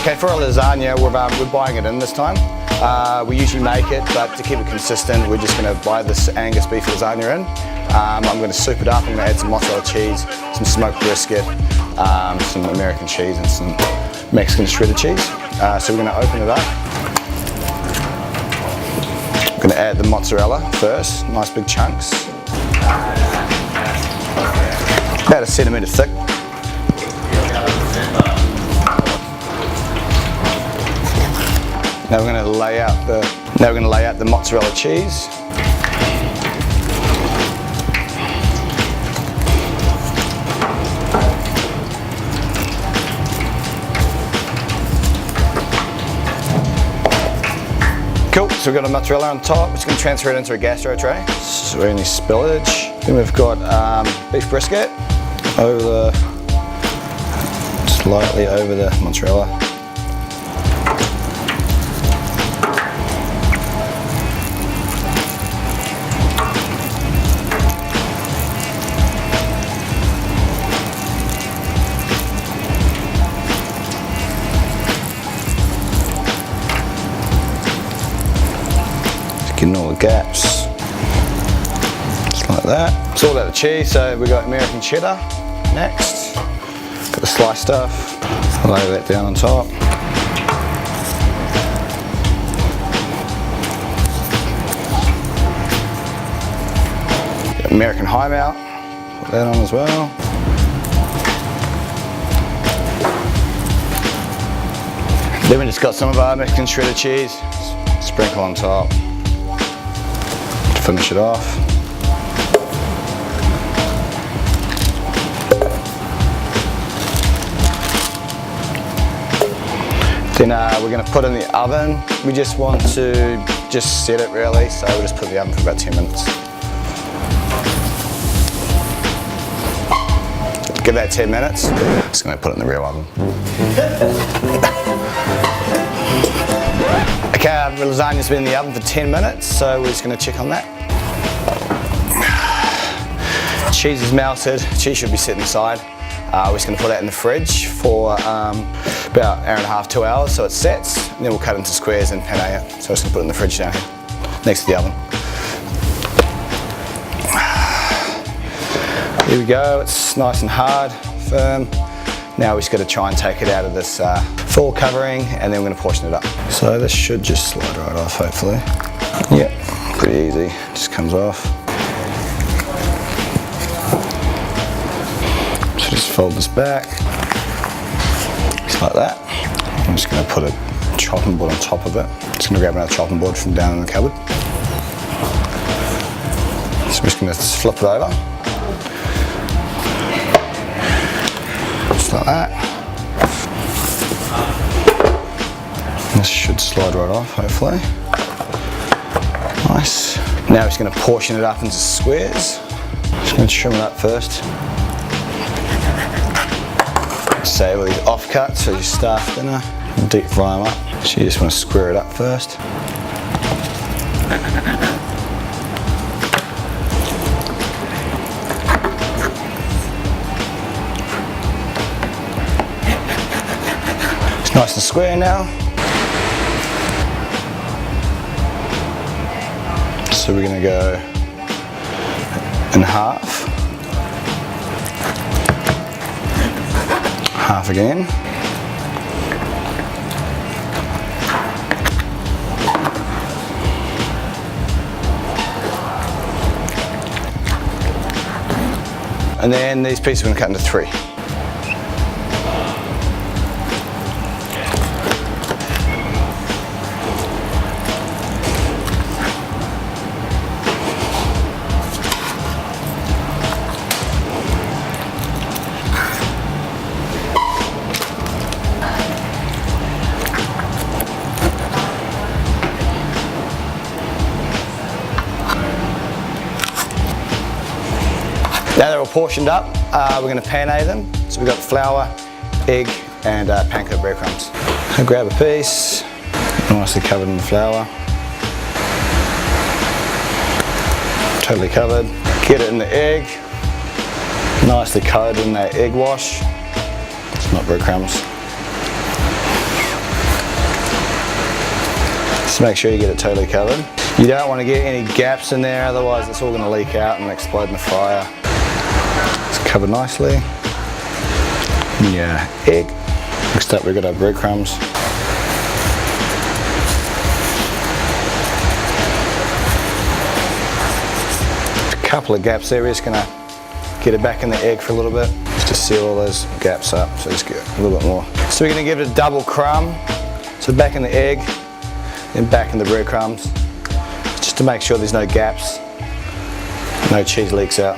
Okay, for our lasagna, we're buying it in this time. We usually make it, but to keep it consistent, we're just going to buy this Angus beef lasagna in. I'm going to soup it up. I'm going to add some mozzarella cheese, some smoked brisket, some American cheese, and some Mexican shredded cheese. So we're going to open it up. I'm going to add the mozzarella first, nice big chunks. About a centimetre thick. Now we're going to lay out the mozzarella cheese. Cool, so we've got a mozzarella on top. We're just going to transfer it into a gastro tray. So any spillage. Then we've got beef brisket slightly over the mozzarella. Getting all the gaps, just like that. It's all out of cheese, so we've got American cheddar next. Got the sliced stuff, lay that down on top. Got American high melt, put that on as well. Then we just got some of our Mexican shredded cheese, sprinkle on top. Finish it off. Then we're going to put it in the oven. We just want to set it really, so we'll just put it in the oven for about 10 minutes. Give that 10 minutes. Just going to put it in the real oven. Okay, our lasagna's been in the oven for 10 minutes, so we're just going to check on that. Cheese is melted, cheese should be sitting aside. We're just going to put that in the fridge for about an hour and a half, 2 hours, so it sets, and then we'll cut it into squares and penne it. So we're just going to put it in the fridge down here, next to the oven. Here we go, it's nice and hard, firm. Now we just got to try and take it out of this foil covering, and then we're going to portion it up. So this should just slide right off, hopefully. Yep, pretty easy, just comes off. So just fold this back, just like that. I'm just going to put a chopping board on top of it. Just going to grab another chopping board from down in the cupboard. So I'm just going to flip it over. Just like that. This should slide right off, hopefully. Nice. Now we're just going to portion it up into squares. Just going to trim it up first. Save all these offcuts for your staff dinner. Deep fry them up. So you just want to square it up first. It's nice and square now. So we're going to go in half. Half again. And then these pieces are going to cut into 3. Now they're all portioned up, we're going to penne them. So we've got flour, egg, and panko breadcrumbs. So grab a piece, nicely covered in the flour. Totally covered. Get it in the egg, nicely coated in that egg wash. It's not breadcrumbs. Just make sure you get it totally covered. You don't want to get any gaps in there, otherwise it's all going to leak out and explode in the fryer. It's covered nicely. Yeah, egg. Next up we've got our breadcrumbs. A couple of gaps there, we're just going to get it back in the egg for a little bit. Just seal all those gaps up, so just get a little bit more. So we're going to give it a double crumb. So back in the egg, then back in the breadcrumbs. Just to make sure there's no gaps, no cheese leaks out.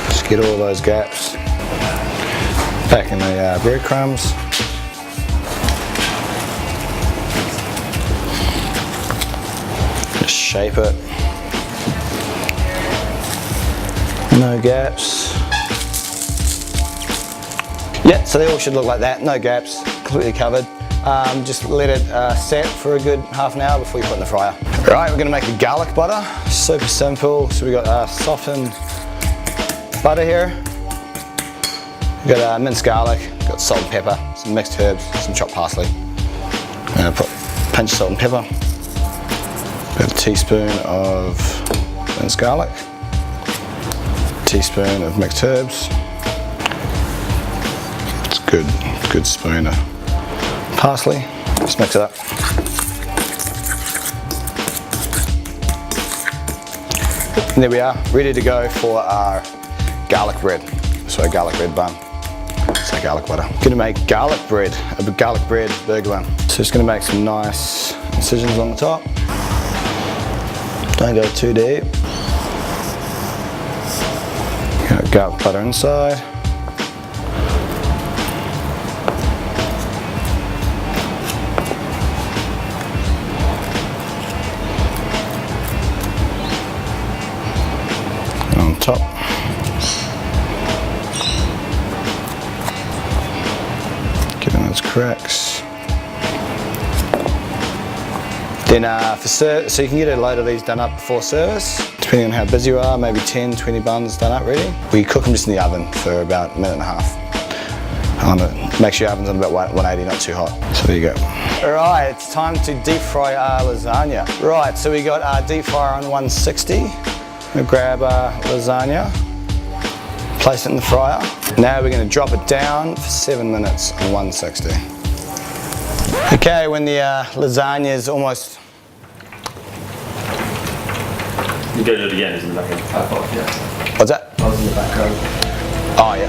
Just get all those gaps back in the breadcrumbs. Just shape it. No gaps. Yeah, so they all should look like that, no gaps, completely covered. Just let it set for a good half an hour before you put it in the fryer. Right, we're going to make a garlic butter. Super simple. So we got softened butter here. We've got minced garlic, got salt and pepper, some mixed herbs, some chopped parsley. I'm going to put a pinch of salt and pepper. About a teaspoon of minced garlic. Teaspoon of mixed herbs. It's good spoon of parsley. Just mix it up. And there we are, ready to go for our garlic bread. So a garlic bread bun. So garlic butter. Gonna make garlic bread, a garlic bread burger bun. So just gonna make some nice incisions on the top. Don't go too deep. Got garlic butter inside. On top. Giving those cracks. Then so you can get a load of these done up before service. Depending on how busy you are, maybe 10, 20 buns done up ready. We cook them just in the oven for about a minute and a half. Make sure your oven's on about 180, not too hot. So there you go. All right, it's time to deep fry our lasagna. Right, so we got our deep fryer on 160. We'll grab our lasagna, place it in the fryer. Now we're going to drop it down for 7 minutes on 160. Okay, when the lasagna is almost... You go do it again, it's in the background. Yeah. What's that? I was in the background. Oh, yeah.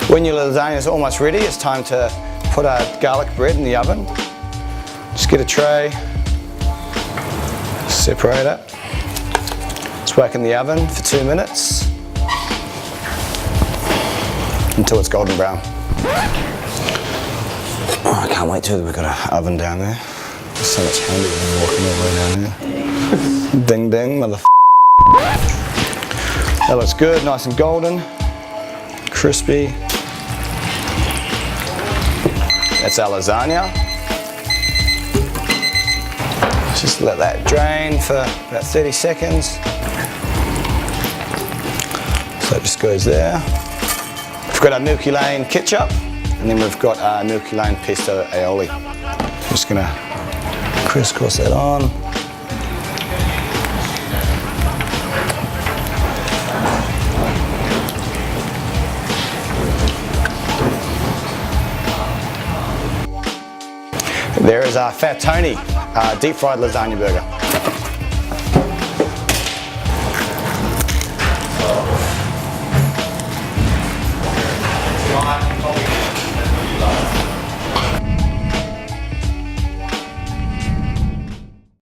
When your lasagna is almost ready, it's time to put our garlic bread in the oven. Just get a tray, separate it. It's whack in the oven for 2 minutes until it's golden brown. Oh, I can't wait till we've got an oven down there. It's so much handier than walking all the way down there. Ding ding, mother. That looks good, nice and golden, crispy. That's our lasagna. Just let that drain for about 30 seconds. So it just goes there. We've got our Milky ketchup, and then we've got our Milky Pesto aioli. Just gonna crisscross that on. There is our Fat Tony deep fried lasagna burger.